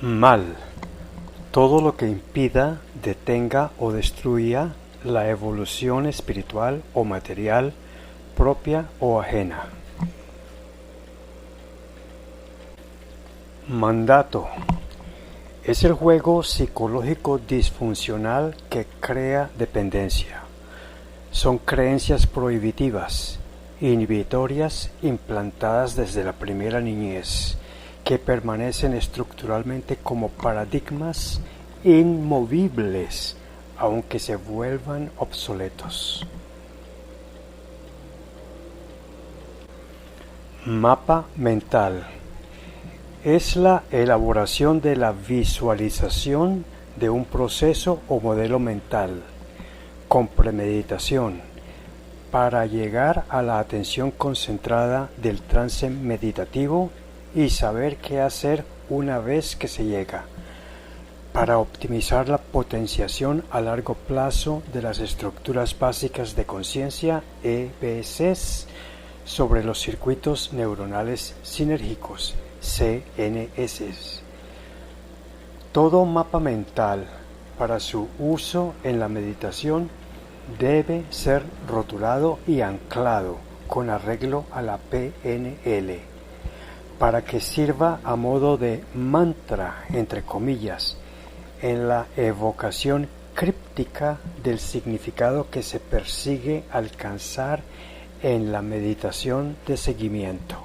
Mal: todo lo que impida, detenga o destruya la evolución espiritual o material propia o ajena. Mandato: es el juego psicológico disfuncional que crea dependencia. Son creencias prohibitivas, inhibitorias implantadas desde la primera niñez, que permanecen estructuralmente como paradigmas inmovibles, aunque se vuelvan obsoletos. Mapa mental: es la elaboración de la visualización de un proceso o modelo mental, con premeditación, para llegar a la atención concentrada del trance meditativo y saber qué hacer una vez que se llega, para optimizar la potenciación a largo plazo de las estructuras básicas de conciencia EBCs sobre los circuitos neuronales sinérgicos CNS. Todo mapa mental para su uso en la meditación debe ser rotulado y anclado con arreglo a la PNL, para que sirva a modo de mantra, entre comillas, en la evocación críptica del significado que se persigue alcanzar en la meditación de seguimiento.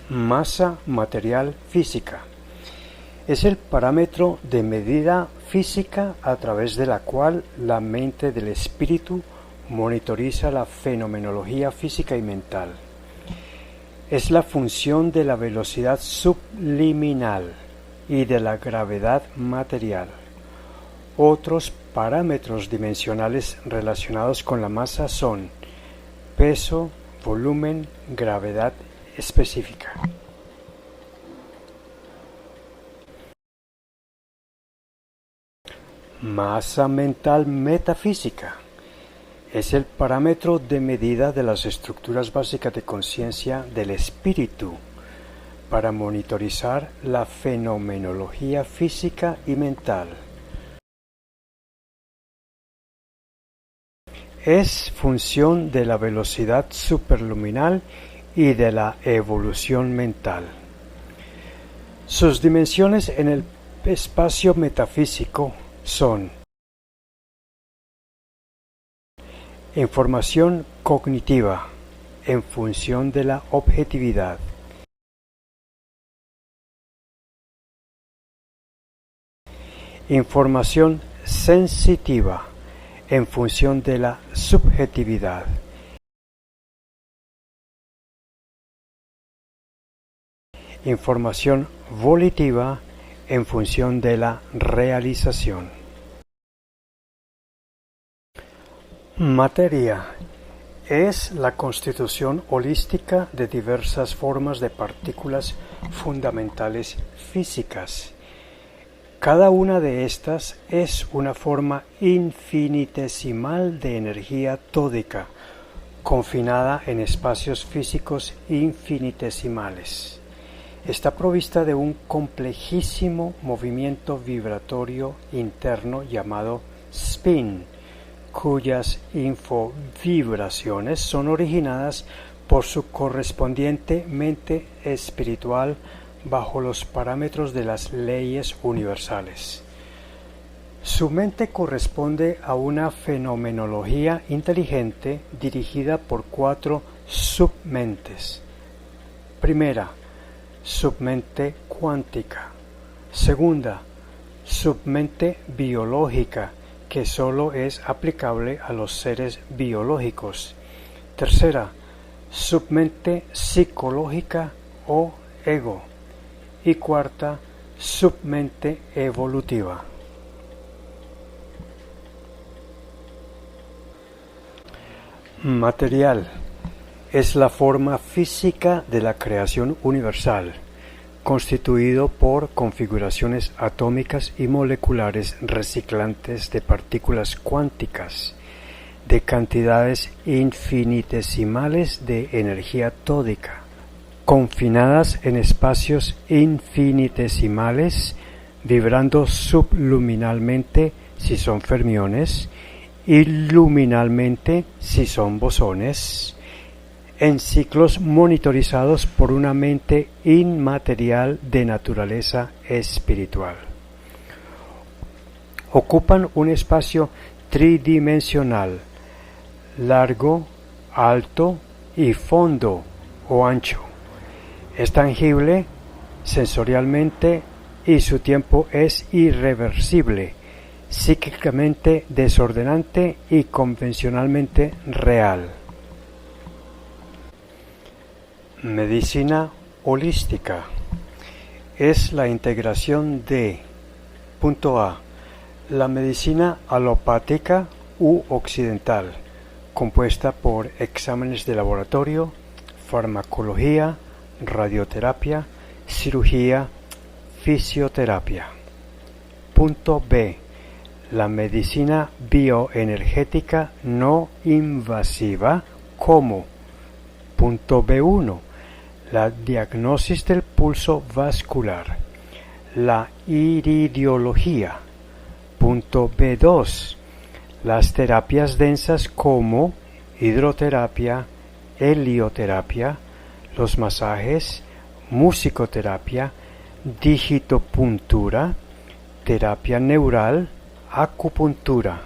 Masa material física: es el parámetro de medida física a través de la cual la mente del espíritu monitoriza la fenomenología física y mental. Es la función de la velocidad subliminal y de la gravedad material. Otros parámetros dimensionales relacionados con la masa son peso, volumen, gravedad específica. Masa mental metafísica: es el parámetro de medida de las estructuras básicas de conciencia del espíritu para monitorizar la fenomenología física y mental. Es función de la velocidad superluminal y de la evolución mental. Sus dimensiones en el espacio metafísico son: información cognitiva, en función de la objetividad; información sensitiva, en función de la subjetividad; información volitiva, en función de la realización. Materia: es la constitución holística de diversas formas de partículas fundamentales físicas. Cada una de estas es una forma infinitesimal de energía tódica, confinada en espacios físicos infinitesimales. Está provista de un complejísimo movimiento vibratorio interno llamado spin, cuyas infovibraciones son originadas por su correspondiente mente espiritual bajo los parámetros de las leyes universales. Su mente corresponde a una fenomenología inteligente dirigida por 4 submentes. Primera, submente cuántica. Segunda, submente biológica, que solo es aplicable a los seres biológicos. Tercera, submente psicológica o ego. Y cuarta, submente evolutiva. Material: es la forma física de la creación universal, constituido por configuraciones atómicas y moleculares reciclantes de partículas cuánticas, de cantidades infinitesimales de energía tódica, confinadas en espacios infinitesimales, vibrando subluminalmente si son fermiones, y luminalmente si son bosones, en ciclos monitorizados por una mente inmaterial de naturaleza espiritual. Ocupan un espacio tridimensional, largo, alto y fondo o ancho. Es tangible sensorialmente y su tiempo es irreversible, psíquicamente desordenante y convencionalmente real. Medicina holística es la integración de A. La medicina alopática u occidental, compuesta por exámenes de laboratorio, farmacología, radioterapia, cirugía, fisioterapia. B. La medicina bioenergética no invasiva como B1. La diagnosis del pulso vascular, la iridiología. B2. Las terapias densas como hidroterapia, helioterapia, los masajes, musicoterapia, digitopuntura, terapia neural, acupuntura.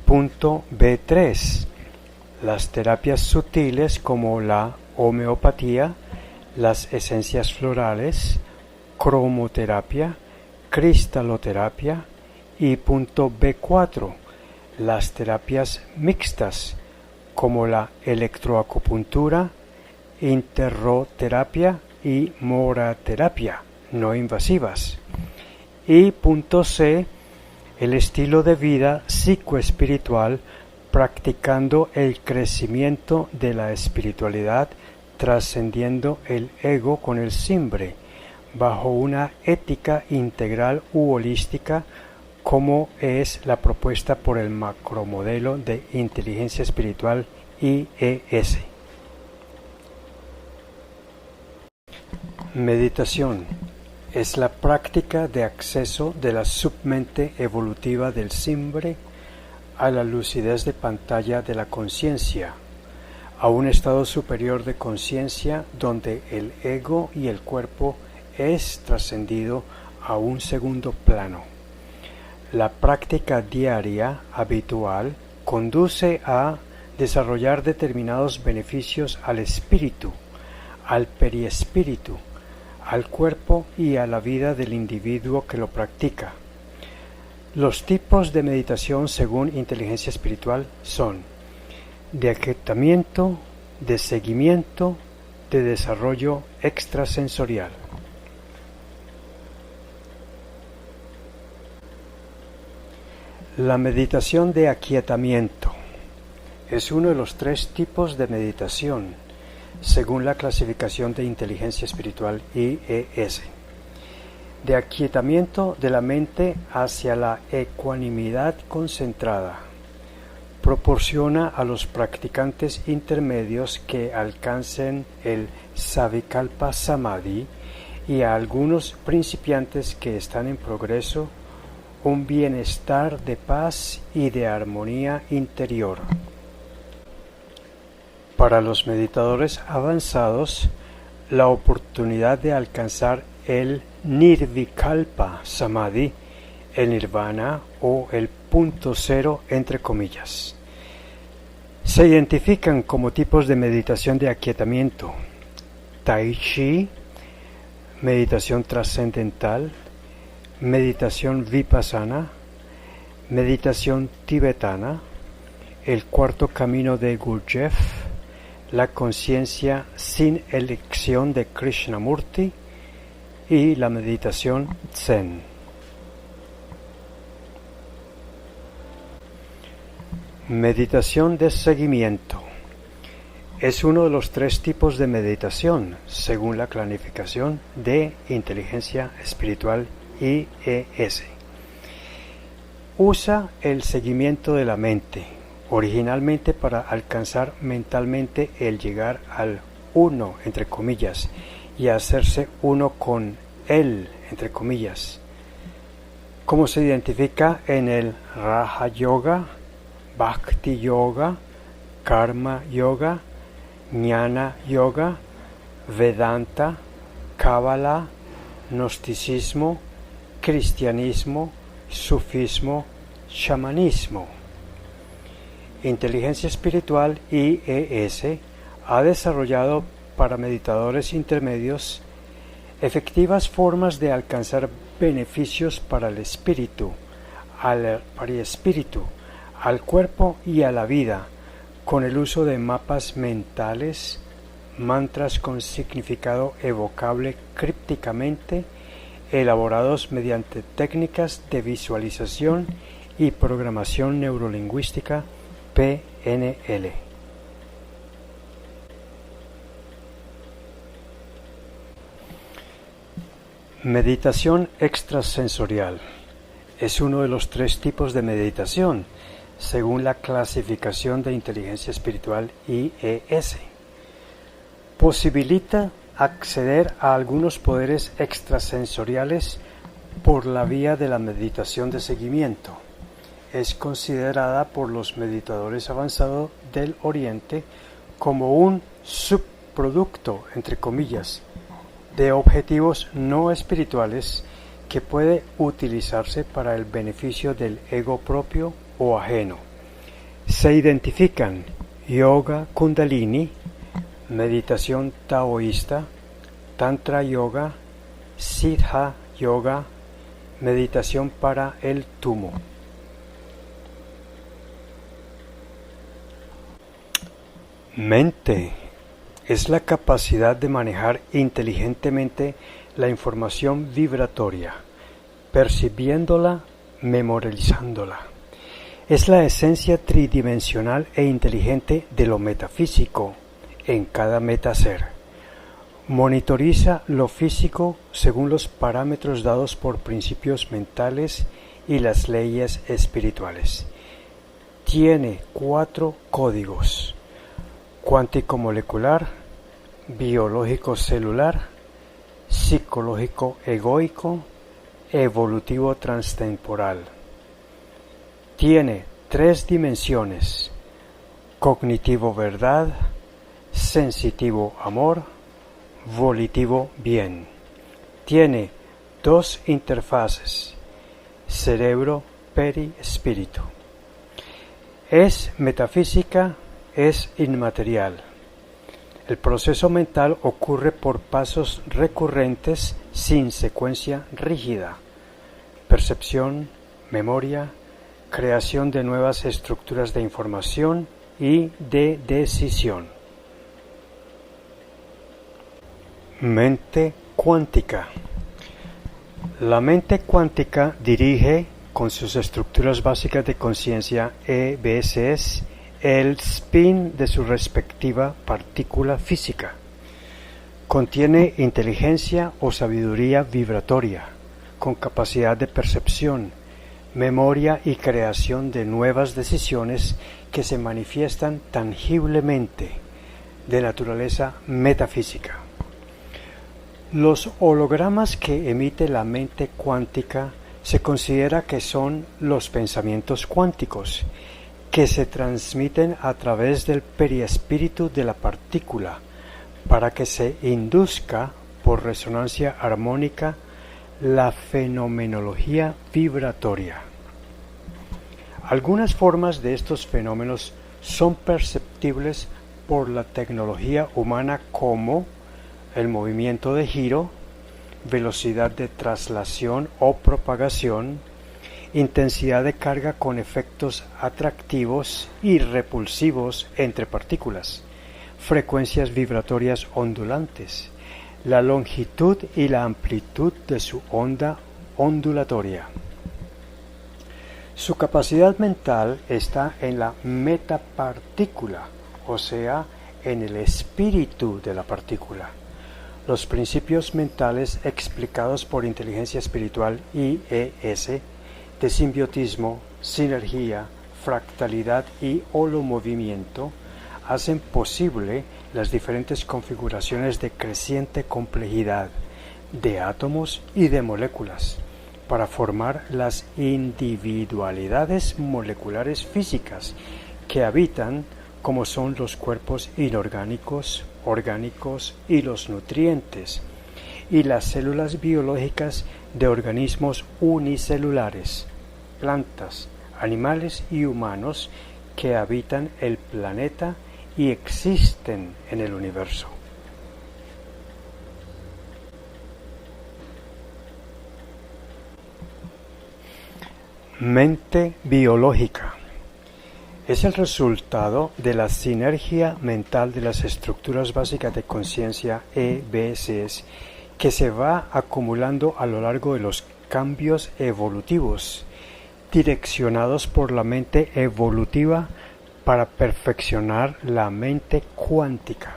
B3. Las terapias sutiles como la homeopatía, las esencias florales, cromoterapia, cristaloterapia y B4. Las terapias mixtas como la electroacupuntura, interroterapia y moraterapia no invasivas. Y C. El estilo de vida psicoespiritual practicando el crecimiento de la espiritualidad, trascendiendo el ego con el simbre, bajo una ética integral u holística, como es la propuesta por el macromodelo de inteligencia espiritual IES. Meditación es la práctica de acceso de la submente evolutiva del simbre a la lucidez de pantalla de la conciencia, a un estado superior de conciencia donde el ego y el cuerpo es trascendido a un segundo plano. La práctica diaria habitual conduce a desarrollar determinados beneficios al espíritu, al periespíritu, al cuerpo y a la vida del individuo que lo practica. Los tipos de meditación según inteligencia espiritual son de aquietamiento, de seguimiento, de desarrollo extrasensorial. La meditación de aquietamiento es uno de los 3 tipos de meditación, según la clasificación de inteligencia espiritual IES. De aquietamiento de la mente hacia la ecuanimidad concentrada. Proporciona a los practicantes intermedios que alcancen el Savikalpa Samadhi y a algunos principiantes que están en progreso un bienestar de paz y de armonía interior. Para los meditadores avanzados, la oportunidad de alcanzar el Nirvikalpa Samadhi, el Nirvana o el punto cero entre comillas. Se identifican como tipos de meditación de aquietamiento: Tai Chi, meditación trascendental, meditación vipassana, meditación tibetana, el cuarto camino de Gurdjieff, la conciencia sin elección de Krishnamurti y la meditación Zen. Meditación de seguimiento. Es uno de los 3 tipos de meditación, según la clasificación de inteligencia espiritual IES. Usa el seguimiento de la mente, originalmente para alcanzar mentalmente el llegar al uno, entre comillas, y hacerse uno con él, entre comillas. Como se identifica en el Raja Yoga, Bhakti Yoga, Karma Yoga, Jnana Yoga, Vedanta, Cábala, Gnosticismo, Cristianismo, Sufismo, Chamanismo. Inteligencia Espiritual IES ha desarrollado para meditadores intermedios efectivas formas de alcanzar beneficios para el espíritu, al cuerpo y a la vida, con el uso de mapas mentales, mantras con significado evocable crípticamente, elaborados mediante técnicas de visualización y programación neurolingüística PNL. Meditación extrasensorial es uno de los 3 tipos de meditación, según la clasificación de inteligencia espiritual IES. Posibilita acceder a algunos poderes extrasensoriales por la vía de la meditación de seguimiento. Es considerada por los meditadores avanzados del Oriente como un subproducto, entre comillas, de objetivos no espirituales que puede utilizarse para el beneficio del ego propio o ajeno. Se identifican yoga kundalini, meditación taoísta, tantra yoga, siddha yoga, meditación para el tumo. Mente es la capacidad de manejar inteligentemente la información vibratoria, percibiéndola, memorizándola. Es la esencia tridimensional e inteligente de lo metafísico en cada metaser. Monitoriza lo físico según los parámetros dados por principios mentales y las leyes espirituales. Tiene 4 códigos: cuántico molecular, biológico celular, psicológico egoico, evolutivo transtemporal. Tiene 3 dimensiones: cognitivo verdad, sensitivo amor, volitivo bien. Tiene 2 interfaces: cerebro, perispíritu. Es metafísica, es inmaterial. El proceso mental ocurre por pasos recurrentes sin secuencia rígida: percepción, memoria, creación de nuevas estructuras de información y de decisión. Mente cuántica. La mente cuántica dirige, con sus estructuras básicas de conciencia EBSS, el spin de su respectiva partícula física. Contiene inteligencia o sabiduría vibratoria, con capacidad de percepción, memoria y creación de nuevas decisiones que se manifiestan tangiblemente, de naturaleza metafísica. Los hologramas que emite la mente cuántica se considera que son los pensamientos cuánticos, que se transmiten a través del perispíritu de la partícula, para que se induzca por resonancia armónica la fenomenología vibratoria. Algunas formas de estos fenómenos son perceptibles por la tecnología humana, como el movimiento de giro, velocidad de traslación o propagación, intensidad de carga con efectos atractivos y repulsivos entre partículas, frecuencias vibratorias ondulantes, la longitud y la amplitud de su onda ondulatoria. Su capacidad mental está en la metapartícula, o sea, en el espíritu de la partícula. Los principios mentales explicados por inteligencia espiritual IES de simbiotismo, sinergia, fractalidad y holomovimiento hacen posible las diferentes configuraciones de creciente complejidad de átomos y de moléculas para formar las individualidades moleculares físicas que habitan, como son los cuerpos inorgánicos, orgánicos y los nutrientes, y las células biológicas de organismos unicelulares, plantas, animales y humanos que habitan el planeta y existen en el universo. Mente biológica es el resultado de la sinergia mental de las estructuras básicas de conciencia EBCs que se va acumulando a lo largo de los cambios evolutivos, direccionados por la mente evolutiva para perfeccionar la mente cuántica.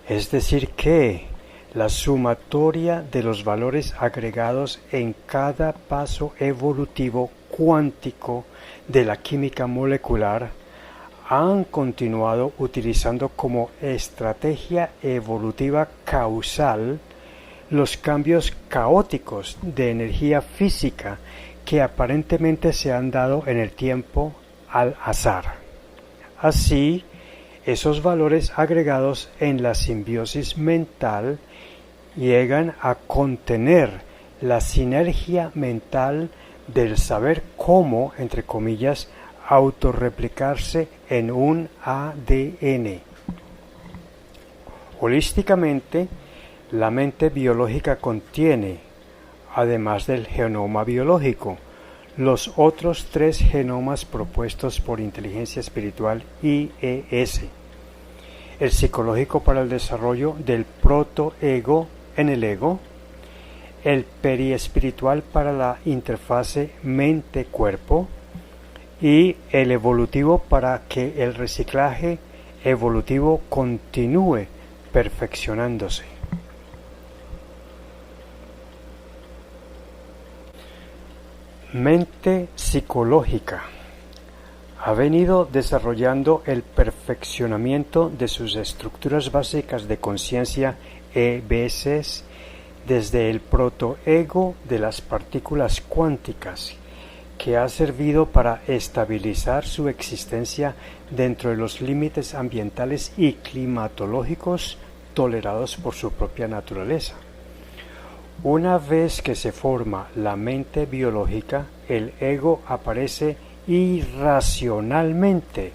Es decir que la sumatoria de los valores agregados en cada paso evolutivo cuántico de la química molecular han continuado utilizando como estrategia evolutiva causal los cambios caóticos de energía física que aparentemente se han dado en el tiempo al azar. Así, esos valores agregados en la simbiosis mental llegan a contener la sinergia mental del saber cómo, entre comillas, autorreplicarse en un ADN. Holísticamente, la mente biológica contiene, además del genoma biológico, los otros 3 genomas propuestos por Inteligencia Espiritual IES, el psicológico para el desarrollo del protoego en el ego, el periespiritual para la interfase mente-cuerpo y el evolutivo para que el reciclaje evolutivo continúe perfeccionándose. Mente psicológica ha venido desarrollando el perfeccionamiento de sus estructuras básicas de conciencia EBCs desde el protoego de las partículas cuánticas, que ha servido para estabilizar su existencia dentro de los límites ambientales y climatológicos tolerados por su propia naturaleza. Una vez que se forma la mente biológica, el ego aparece irracionalmente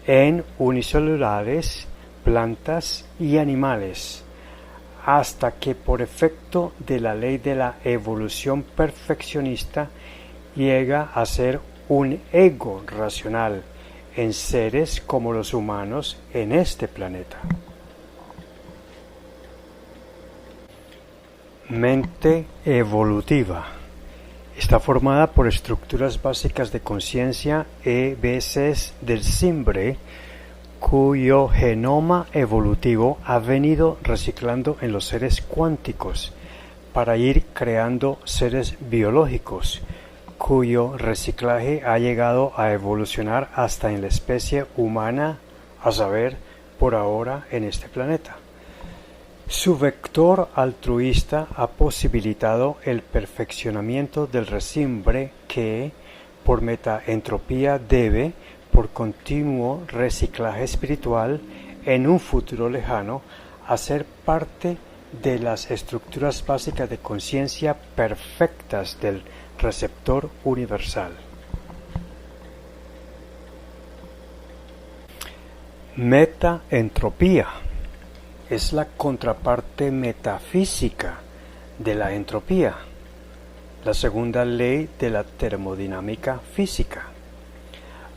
en unicelulares, plantas y animales, hasta que por efecto de la ley de la evolución perfeccionista llega a ser un ego racional en seres como los humanos en este planeta. Mente evolutiva está formada por estructuras básicas de conciencia EBCs del Simbre, cuyo genoma evolutivo ha venido reciclando en los seres cuánticos para ir creando seres biológicos, cuyo reciclaje ha llegado a evolucionar hasta en la especie humana, a saber, por ahora en este planeta. Su vector altruista ha posibilitado el perfeccionamiento del resimbre que, por metaentropía, debe, por continuo reciclaje espiritual, en un futuro lejano, a ser parte de las estructuras básicas de conciencia perfectas del receptor universal. Metaentropía es la contraparte metafísica de la entropía, la segunda ley de la termodinámica física.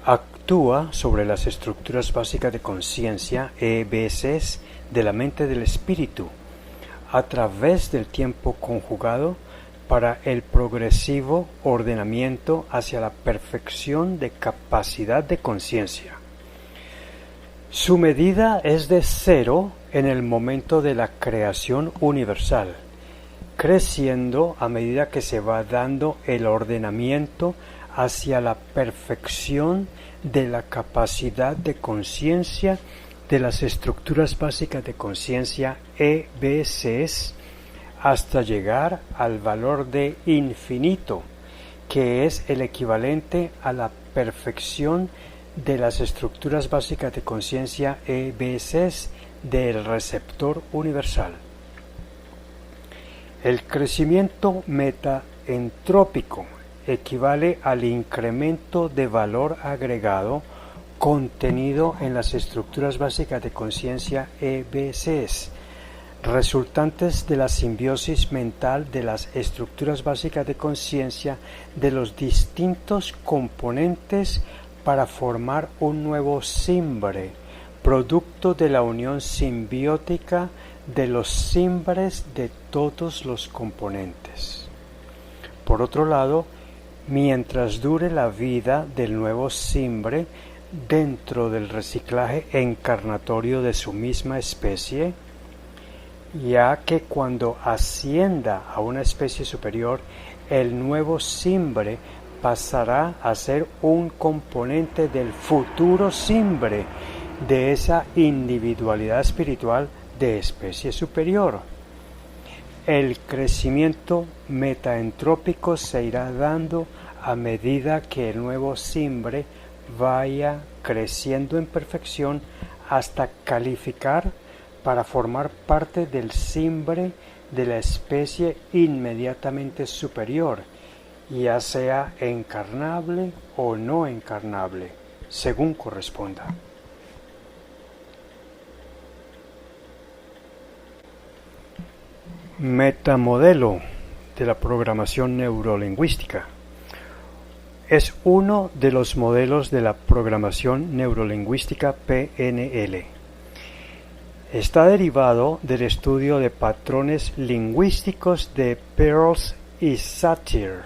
Actúa sobre las estructuras básicas de conciencia EBCs de la mente del espíritu a través del tiempo conjugado para el progresivo ordenamiento hacia la perfección de capacidad de conciencia. Su medida es de 0 en el momento de la creación universal, creciendo a medida que se va dando el ordenamiento hacia la perfección de la capacidad de conciencia de las estructuras básicas de conciencia EBCs hasta llegar al valor de infinito, que es el equivalente a la perfección de las estructuras básicas de conciencia EBCs del receptor universal. El crecimiento metaentrópico equivale al incremento de valor agregado contenido en las estructuras básicas de conciencia EBCs, resultantes de la simbiosis mental de las estructuras básicas de conciencia de los distintos componentes para formar un nuevo simbre, producto de la unión simbiótica de los simbres de todos los componentes. Por otro lado, mientras dure la vida del nuevo simbre dentro del reciclaje encarnatorio de su misma especie, ya que cuando ascienda a una especie superior, el nuevo simbre pasará a ser un componente del futuro simbre de esa individualidad espiritual de especie superior. El crecimiento metaentrópico se irá dando a medida que el nuevo simbre vaya creciendo en perfección hasta calificar para formar parte del simbre de la especie inmediatamente superior, ya sea encarnable o no encarnable, según corresponda. Metamodelo de la programación neurolingüística. Es uno de los modelos de la programación neurolingüística PNL. Está derivado del estudio de patrones lingüísticos de Pearls y Satir,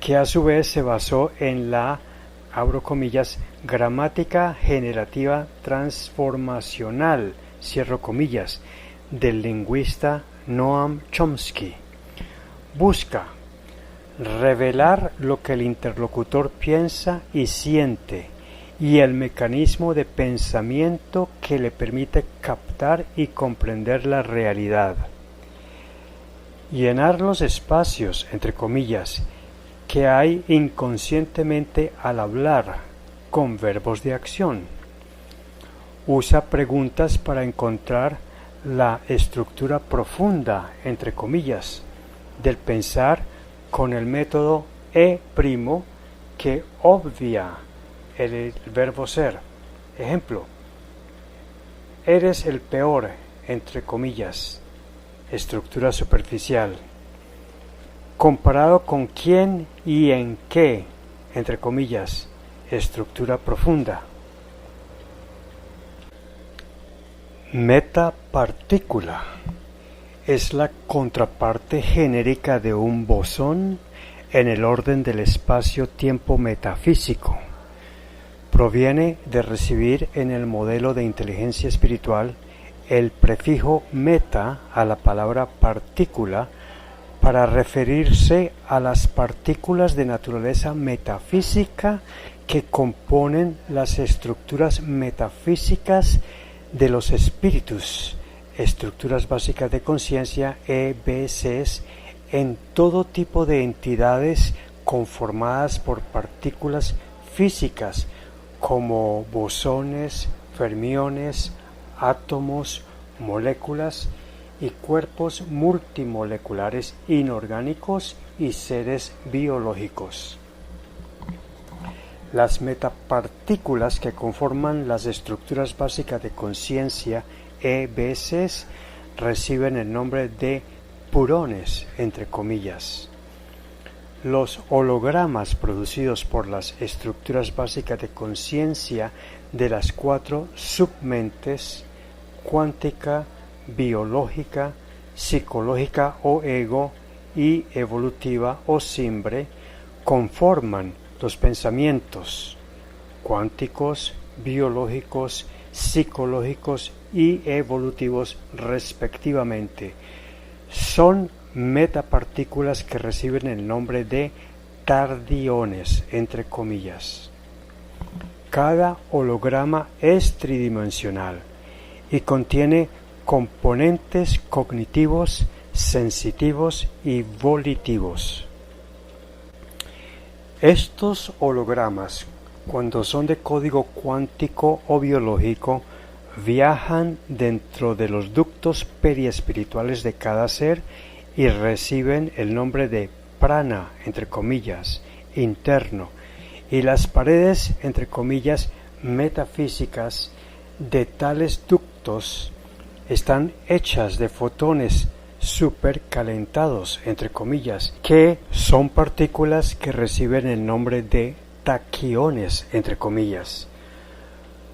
que a su vez se basó en la, abro comillas, gramática generativa transformacional, cierro comillas, del lingüista Noam Chomsky. Busca revelar lo que el interlocutor piensa y siente y el mecanismo de pensamiento que le permite captar y comprender la realidad. Llenar los espacios, entre comillas, que hay inconscientemente al hablar con verbos de acción. Usa preguntas para encontrar la estructura profunda, entre comillas, del pensar con el método E' que obvia el verbo ser. Ejemplo: eres el peor, entre comillas, estructura superficial. Comparado con quién y en qué, entre comillas, estructura profunda. Metapartícula es la contraparte genérica de un bosón en el orden del espacio-tiempo metafísico. Proviene de recibir en el modelo de inteligencia espiritual el prefijo meta a la palabra partícula para referirse a las partículas de naturaleza metafísica que componen las estructuras metafísicas de los espíritus, estructuras básicas de conciencia EBCs, en todo tipo de entidades conformadas por partículas físicas como bosones, fermiones, átomos, moléculas y cuerpos multimoleculares inorgánicos y seres biológicos. Las metapartículas que conforman las estructuras básicas de conciencia EBCs reciben el nombre de purones, entre comillas. Los hologramas producidos por las estructuras básicas de conciencia de las cuatro submentes, cuántica, biológica, psicológica o ego y evolutiva o simbre, conforman los pensamientos cuánticos, biológicos, psicológicos y evolutivos respectivamente. Son metapartículas que reciben el nombre de tardiones, entre comillas. Cada holograma es tridimensional y contiene componentes cognitivos, sensitivos y volitivos. Estos hologramas, cuando son de código cuántico o biológico, viajan dentro de los ductos periespirituales de cada ser y reciben el nombre de prana, entre comillas, interno, y las paredes, entre comillas, metafísicas de tales ductos están hechas de fotones supercalentados, entre comillas, que son partículas que reciben el nombre de taquiones, entre comillas.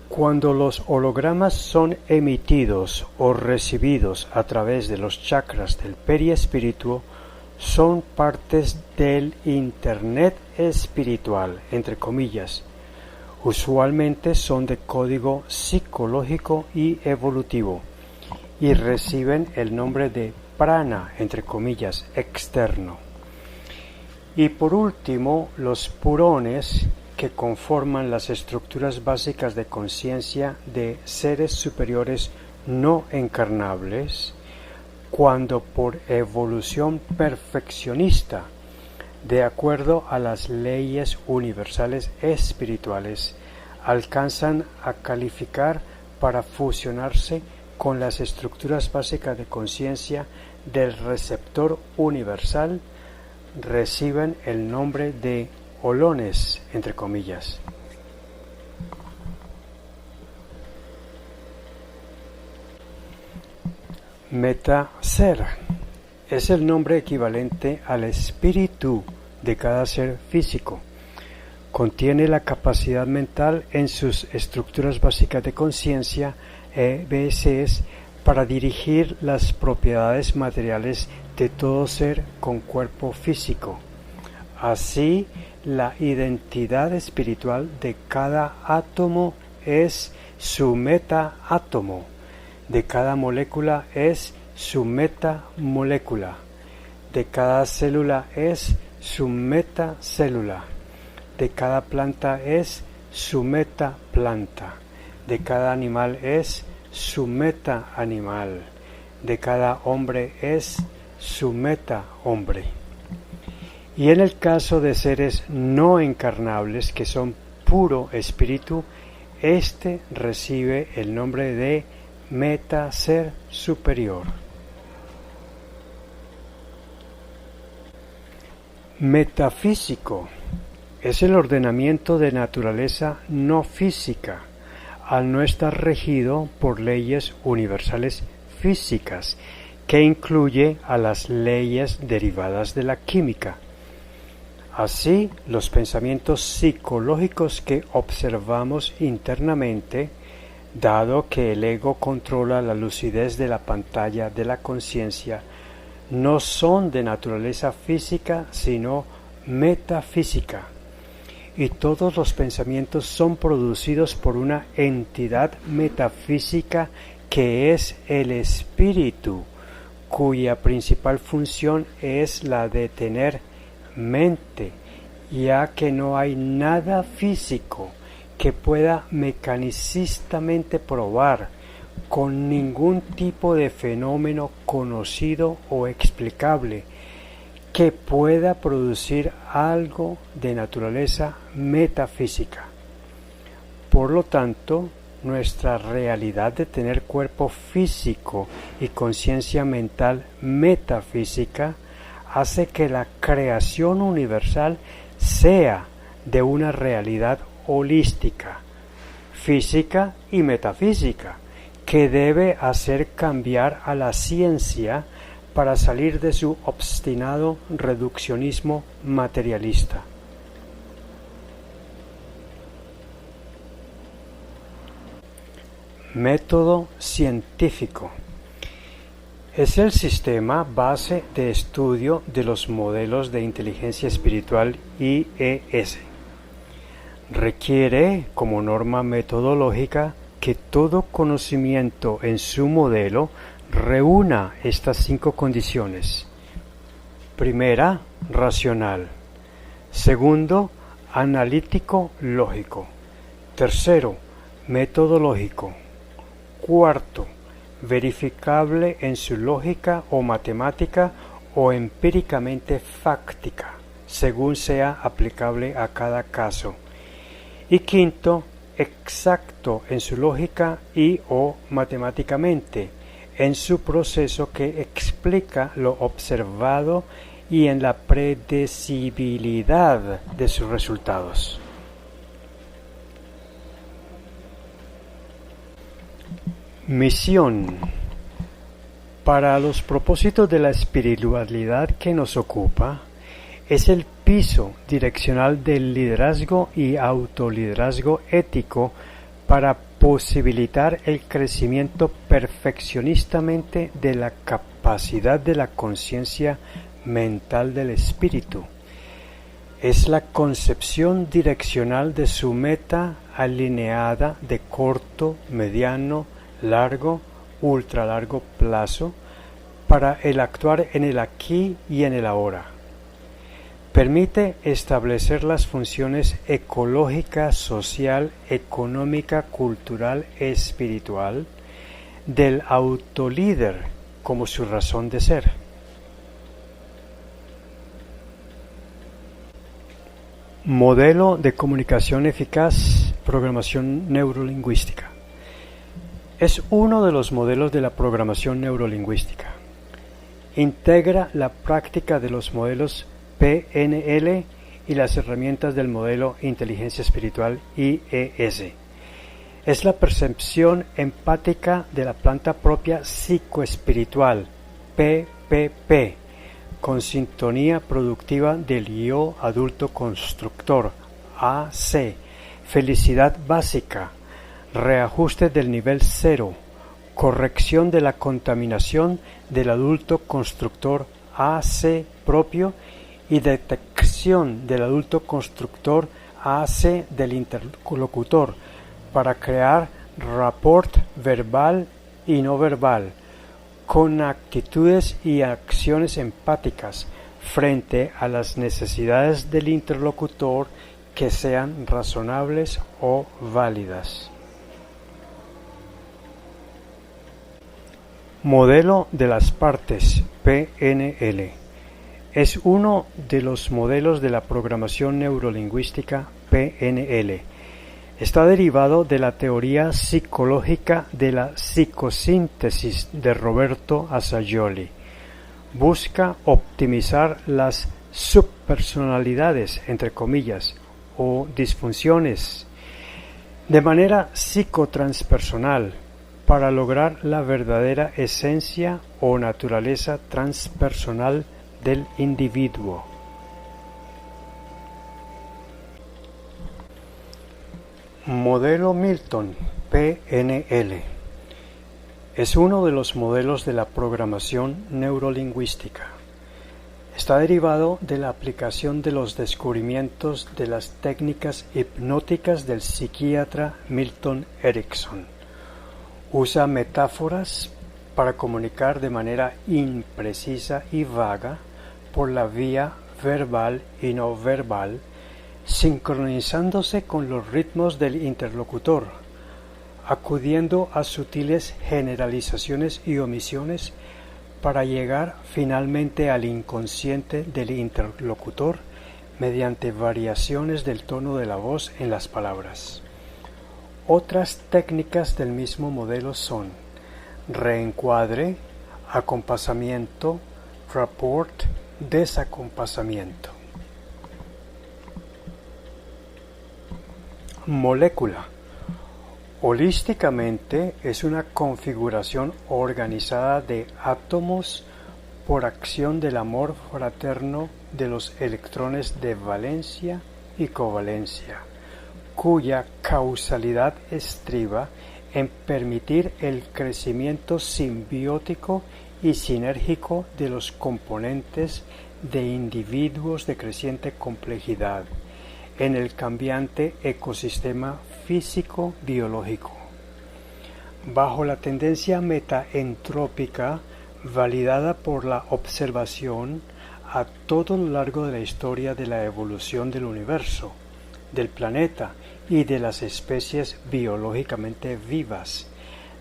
Cuando los hologramas son emitidos o recibidos a través de los chakras del periespíritu, son partes del Internet espiritual, entre comillas. Usualmente son de código psicológico y evolutivo y reciben el nombre de prana, entre comillas, externo. Y por último, los purones, que conforman las estructuras básicas de conciencia de seres superiores no encarnables, cuando por evolución perfeccionista, de acuerdo a las leyes universales espirituales, alcanzan a calificar para fusionarse con las estructuras básicas de conciencia del receptor universal, reciben el nombre de holones, entre comillas. Metaser es el nombre equivalente al espíritu de cada ser físico. Contiene la capacidad mental en sus estructuras básicas de conciencia, EBCs, para dirigir las propiedades materiales de todo ser con cuerpo físico. Así, la identidad espiritual de cada átomo es su metaátomo, de cada molécula es su metamolécula, de cada célula es su metacélula, de cada planta es su metaplanta, de cada animal es su metaanimal, de cada hombre es su metahombre. Y en el caso de seres no encarnables que son puro espíritu, éste recibe el nombre de metaser superior. Metafísico es el ordenamiento de naturaleza no física, al no estar regido por leyes universales físicas, que incluye a las leyes derivadas de la química. Así, los pensamientos psicológicos que observamos internamente, dado que el ego controla la lucidez de la pantalla de la conciencia, no son de naturaleza física, sino metafísica. Y todos los pensamientos son producidos por una entidad metafísica que es el espíritu, cuya principal función es la de tener mente, ya que no hay nada físico que pueda mecanicistamente probar con ningún tipo de fenómeno conocido o explicable que pueda producir algo de naturaleza metafísica. Por lo tanto, nuestra realidad de tener cuerpo físico y conciencia mental metafísica hace que la creación universal sea de una realidad holística, física y metafísica, que debe hacer cambiar a la ciencia para salir de su obstinado reduccionismo materialista. Método científico. Es el sistema base de estudio de los modelos de inteligencia espiritual IES. Requiere, como norma metodológica, que todo conocimiento en su modelo reúna estas 5 condiciones. Primera, racional. Segundo, analítico-lógico. Tercero, metodológico. Cuarto, verificable en su lógica o matemática o empíricamente fáctica, según sea aplicable a cada caso. Y quinto, exacto en su lógica y o matemáticamente, en su proceso que explica lo observado y en la predecibilidad de sus resultados. Misión. Para los propósitos de la espiritualidad que nos ocupa, es el piso direccional del liderazgo y autoliderazgo ético para posibilitar el crecimiento perfeccionistamente de la capacidad de la conciencia mental del espíritu. Es la concepción direccional de su meta alineada de corto, mediano, largo, ultralargo plazo para el actuar en el aquí y en el ahora. Permite establecer las funciones ecológica, social, económica, cultural, espiritual del autolíder como su razón de ser. Modelo de comunicación eficaz, programación neurolingüística. Es uno de los modelos de la programación neurolingüística. Integra la práctica de los modelos PNL y las herramientas del modelo Inteligencia Espiritual IES. Es la percepción empática de la planta propia psicoespiritual PPP, con sintonía productiva del yo adulto constructor AC, felicidad básica, reajuste del nivel 0, corrección de la contaminación del adulto constructor AC propio y detección del adulto constructor AC del interlocutor para crear rapport verbal y no verbal con actitudes y acciones empáticas frente a las necesidades del interlocutor que sean razonables o válidas. Modelo de las partes PNL. Es uno de los modelos de la programación neurolingüística PNL. Está derivado de la teoría psicológica de la psicosíntesis de Roberto Assagioli. Busca optimizar las subpersonalidades, entre comillas, o disfunciones, de manera psicotranspersonal, para lograr la verdadera esencia o naturaleza transpersonal del individuo. Modelo Milton, PNL. Es uno de los modelos de la programación neurolingüística. Está derivado de la aplicación de los descubrimientos de las técnicas hipnóticas del psiquiatra Milton Erickson. Usa metáforas para comunicar de manera imprecisa y vaga por la vía verbal y no verbal, sincronizándose con los ritmos del interlocutor, acudiendo a sutiles generalizaciones y omisiones para llegar finalmente al inconsciente del interlocutor mediante variaciones del tono de la voz en las palabras. Otras técnicas del mismo modelo son reencuadre, acompasamiento, rapport, desacompasamiento. Molécula. Holísticamente es una configuración organizada de átomos por acción del amor fraterno de los electrones de valencia y covalencia, cuya causalidad estriba en permitir el crecimiento simbiótico y sinérgico de los componentes de individuos de creciente complejidad en el cambiante ecosistema físico-biológico. Bajo la tendencia metaentrópica validada por la observación, a todo lo largo de la historia de la evolución del universo, del planeta y de las especies biológicamente vivas.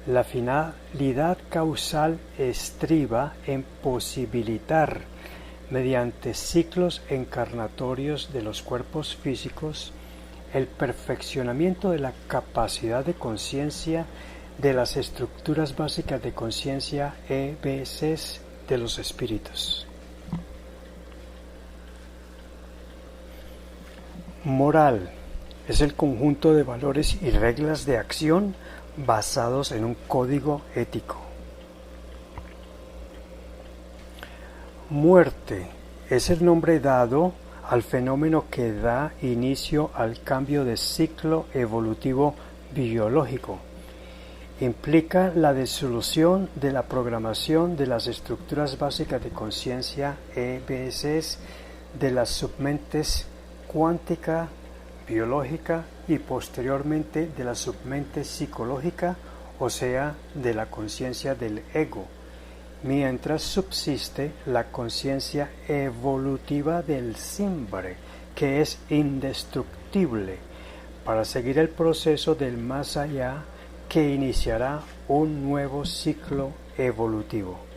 La finalidad causal estriba en posibilitar, mediante ciclos encarnatorios de los cuerpos físicos, el perfeccionamiento de la capacidad de conciencia de las estructuras básicas de conciencia EBCs de los espíritus. Moral es el conjunto de valores y reglas de acción basados en un código ético. Muerte es el nombre dado al fenómeno que da inicio al cambio de ciclo evolutivo biológico. Implica la disolución de la programación de las estructuras básicas de conciencia EBCs de las submentes cuántica, biológica y posteriormente de la submente psicológica, o sea, de la conciencia del ego, mientras subsiste la conciencia evolutiva del Simbre, que es indestructible, para seguir el proceso del más allá que iniciará un nuevo ciclo evolutivo.